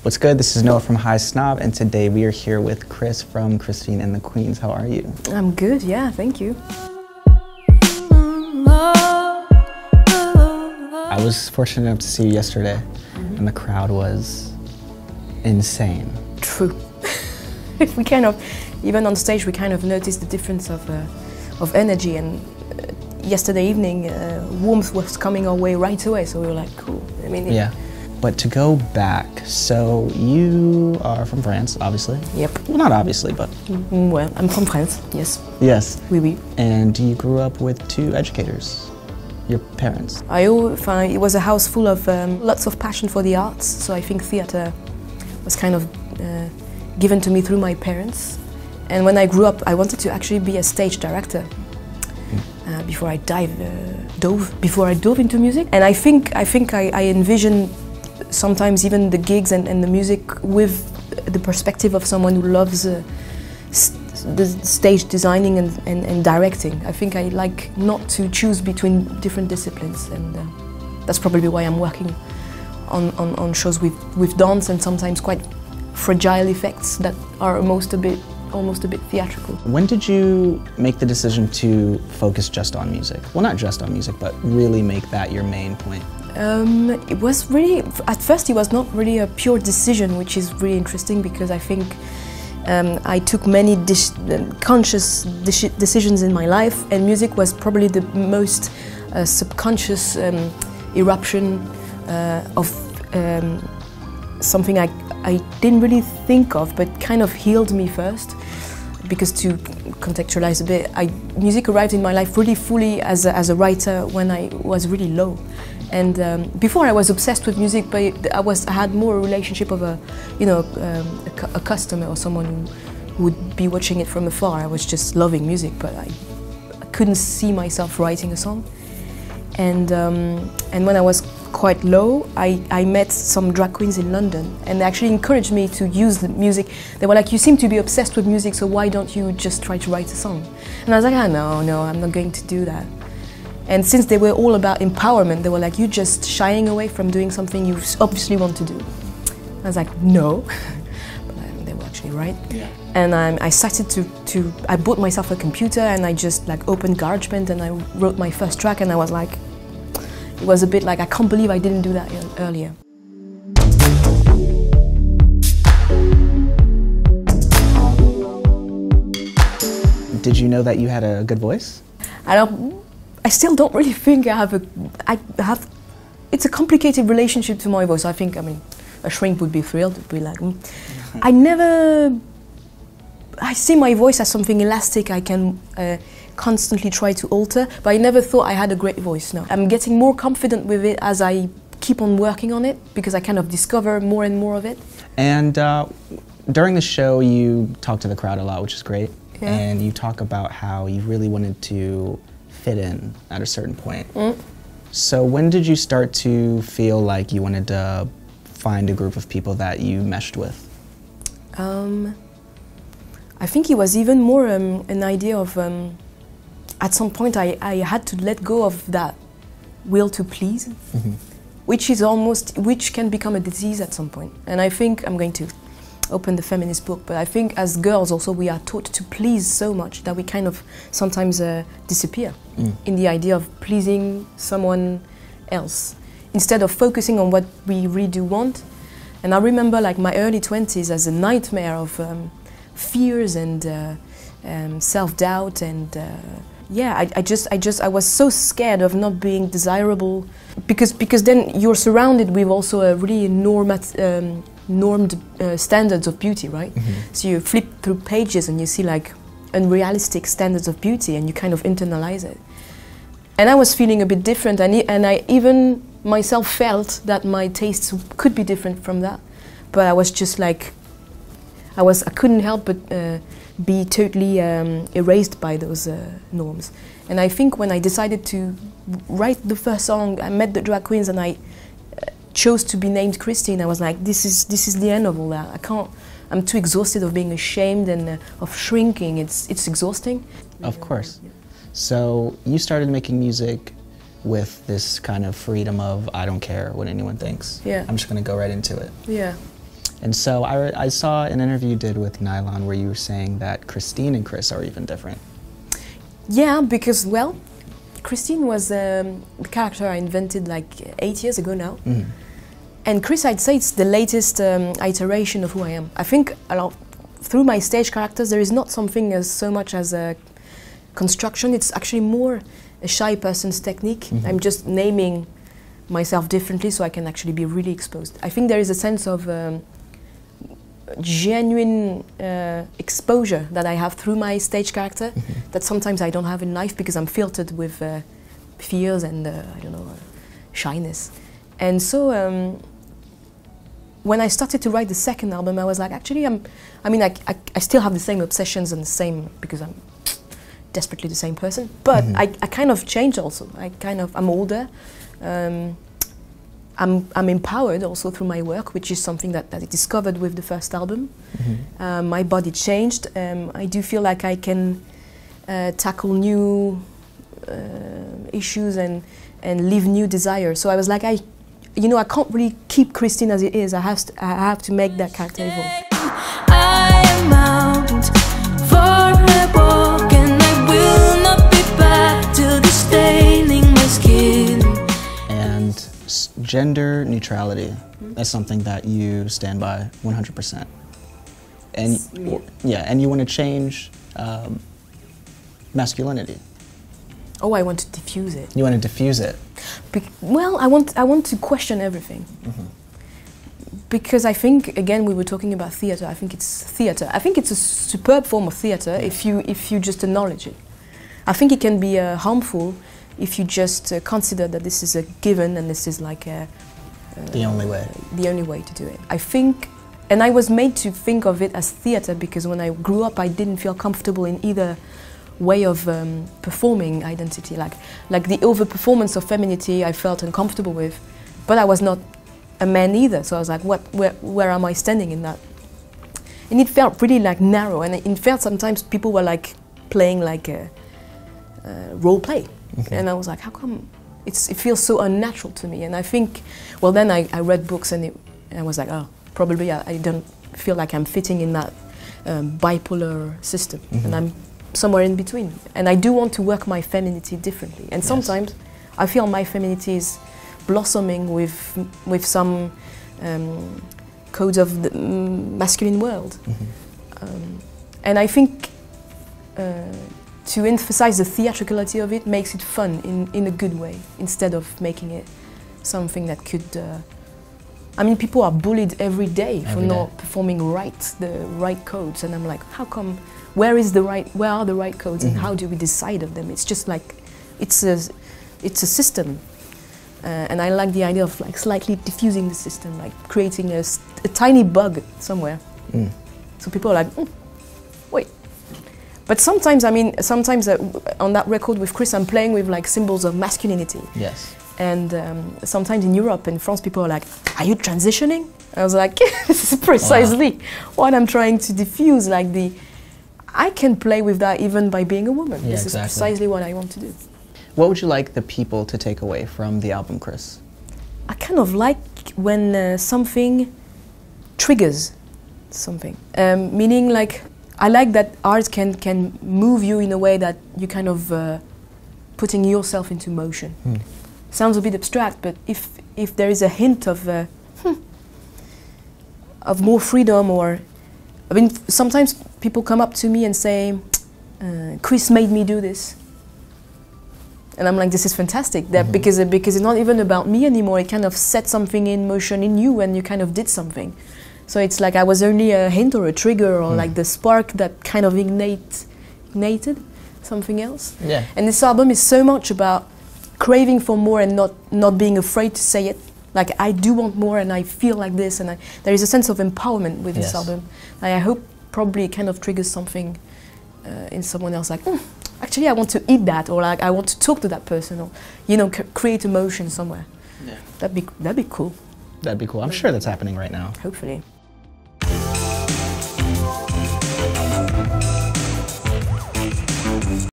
What's good? This is Noah from Highsnob, and today we are here with Chris from Christine and the Queens. How are you? I'm good, yeah, thank you. I was fortunate enough to see you yesterday, and the crowd was insane. True. We kind of, even on stage, we kind of noticed the difference of energy, and yesterday evening, warmth was coming our way right away, so we were like, cool. I mean, yeah. But to go back, so you are from France, obviously? Yep. Well, not obviously, but... Well, I'm from France, yes. Yes. Oui, oui. And you grew up with two educators, your parents. It was a house full of lots of passion for the arts, so I think theatre was kind of given to me through my parents. And when I grew up, I wanted to actually be a stage director before I dove into music. And I think I envisioned sometimes even the gigs and the music with the perspective of someone who loves the stage designing and directing. I think I like not to choose between different disciplines, and that's probably why I'm working on shows with dance and sometimes quite fragile effects that are almost a bit theatrical. When did you make the decision to focus just on music? Well, not just on music, but really make that your main point? It was really, at first it was not really a pure decision, which is really interesting because I think I took many conscious decisions in my life, and music was probably the most subconscious eruption of something I didn't really think of, but kind of healed me first. Because to contextualize a bit, music arrived in my life really fully as a writer when I was really low. And before I was obsessed with music, but I had more a relationship of a customer or someone who would be watching it from afar. I was just loving music, but I couldn't see myself writing a song. And when I was quite low, I met some drag queens in London, and they actually encouraged me to use the music. They were like, you seem to be obsessed with music, so why don't you just try to write a song? And I was like, no, I'm not going to do that. And since they were all about empowerment, they were like, you're just shying away from doing something you obviously want to do. I was like, no. But they were actually right. Yeah. And I started I bought myself a computer, and I just like opened GarageBand and I wrote my first track, and I was like, it was a bit like, I can't believe I didn't do that earlier. Did you know that you had a good voice? I still don't really think I have. It's a complicated relationship to my voice. I mean, a shrink would be thrilled, would be like, I see my voice as something elastic I can constantly try to alter, but I never thought I had a great voice, no. I'm getting more confident with it as I keep on working on it, because I kind of discover more and more of it. And during the show, you talk to the crowd a lot, which is great. Yeah. And you talk about how you really wanted to fit in at a certain point. So when did you start to feel like you wanted to find a group of people that you meshed with? I think it was even more an idea of, at some point I had to let go of that will to please, which can become a disease at some point. And I think I'm going to open the feminist book, but I think as girls also we are taught to please so much that we kind of sometimes disappear in the idea of pleasing someone else instead of focusing on what we really do want. And I remember like my early 20s as a nightmare of fears and self-doubt, and yeah, I was so scared of not being desirable, because then you're surrounded with also a really normed standards of beauty, right? So you flip through pages and you see like unrealistic standards of beauty, and you kind of internalize it. And I was feeling a bit different, and I even myself felt that my tastes could be different from that, but I was just like, I couldn't help but be totally erased by those norms. And I think when I decided to write the first song, I met the drag queens and I chose to be named Christine. I was like, this is the end of all that. I'm too exhausted of being ashamed and of shrinking. It's exhausting. Of course. So you started making music with this kind of freedom of, I don't care what anyone thinks. Yeah. I'm just going to go right into it. Yeah. And so I saw an interview you did with Nylon where you were saying that Christine and Chris are even different. Yeah, because, well, Christine was the character I invented like 8 years ago now. Mm-hmm. And Chris, I'd say it's the latest iteration of who I am. I think through my stage characters, there is not something as so much as a construction. It's actually more a shy person's technique. Mm-hmm. I'm just naming myself differently so I can actually be really exposed. I think there is a sense of genuine exposure that I have through my stage character that sometimes I don't have in life because I'm filtered with fears and, I don't know, shyness. And so when I started to write the second album, I was like, actually, I still have the same obsessions and the same, because I'm desperately the same person, but I kind of changed also. I'm older. I'm empowered also through my work, which is something that I discovered with the first album. Mm-hmm. My body changed. I do feel like I can tackle new issues and live new desires. So I was like, I can't really keep Christine as it is. I have to make that character evolve. I am out for a walk and I will not be back till the staining my skin. And gender neutrality, that's something that you stand by 100%. And and you want to change masculinity. Oh, I want to diffuse it. You want to diffuse it? Well, I want to question everything. Mm-hmm. Because I think, again, we were talking about theatre. I think it's theatre. I think it's a superb form of theatre if you just acknowledge it. I think it can be harmful if you just consider that this is a given and this is like the only way. The only way to do it. I think, and I was made to think of it as theatre because when I grew up, I didn't feel comfortable in either way of performing identity. Like the over-performance of femininity I felt uncomfortable with, but I was not a man either, so I was like, where am I standing in that? And it felt really like narrow, and it felt sometimes people were like playing like a role play. And I was like, how come it feels so unnatural to me? And I think, well, then I read books and I was like, oh, probably I don't feel like I'm fitting in that bipolar system, and I'm somewhere in between. And I do want to work my femininity differently. And sometimes I feel my femininity is blossoming with some codes of the masculine world. And I think to emphasize the theatricality of it makes it fun in a good way, instead of making it something that could... I mean, people are bullied every day for not performing the right codes, and I'm like, how come? Where are the right codes, and how do we decide of them? It's just like, it's a system, and I like the idea of like slightly diffusing the system, like creating a tiny bug somewhere. So people are like, wait. But sometimes, on that record with Chris, I'm playing with like symbols of masculinity. Yes. And sometimes in Europe and France, people are like, are you transitioning? I was like, this is precisely what I'm trying to diffuse, like I can play with that even by being a woman. Yeah, this is precisely what I want to do. What would you like the people to take away from the album, Chris? I kind of like when something triggers something. Meaning, like, I like that art can move you in a way that you kind of putting yourself into motion. Sounds a bit abstract, but if there is a hint of more freedom, or I mean, sometimes people come up to me and say, Chris made me do this. And I'm like, this is fantastic, because it's not even about me anymore. It kind of set something in motion in you and you kind of did something. So it's like I was only a hint or a trigger or like the spark that kind of ignited something else. Yeah. And this album is so much about craving for more and not being afraid to say it. Like, I do want more and I feel like this, and there is a sense of empowerment with this album. And I hope probably it kind of triggers something in someone else, like, actually I want to eat that, or like I want to talk to that person, or create emotion somewhere. Yeah. That'd be cool. That'd be cool. I'm sure that's happening right now. Hopefully.